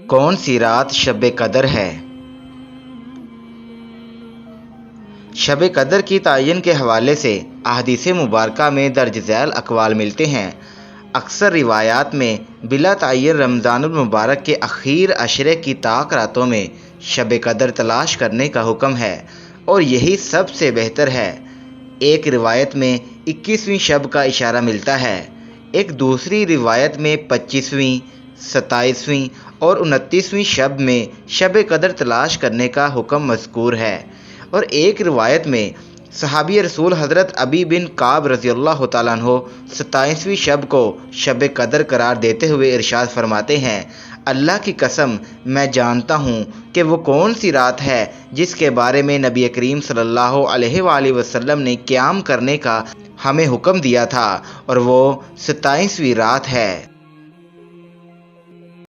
کون سی رات شب قدر ہے؟ شب قدر کی تعین کے حوالے سے احادیث مبارکہ میں درج ذیل اقوال ملتے ہیں۔ اکثر روایات میں بلا تعین رمضان المبارک کے اخیر عشرے کی طاق راتوں میں شب قدر تلاش کرنے کا حکم ہے اور یہی سب سے بہتر ہے۔ ایک روایت میں 21ویں شب کا اشارہ ملتا ہے، ایک دوسری روایت میں 25ویں، 27ویں اور 29ویں شب میں شب قدر تلاش کرنے کا حکم مذکور ہے، اور ایک روایت میں صحابی رسول حضرت ابی بن کعب رضی اللہ تعالیٰ عنہ 27ویں شب کو شب قدر قرار دیتے ہوئے ارشاد فرماتے ہیں، اللہ کی قسم میں جانتا ہوں کہ وہ کون سی رات ہے جس کے بارے میں نبی کریم صلی اللہ علیہ وآلہ وسلم نے قیام کرنے کا ہمیں حکم دیا تھا، اور وہ 27ویں رات ہے۔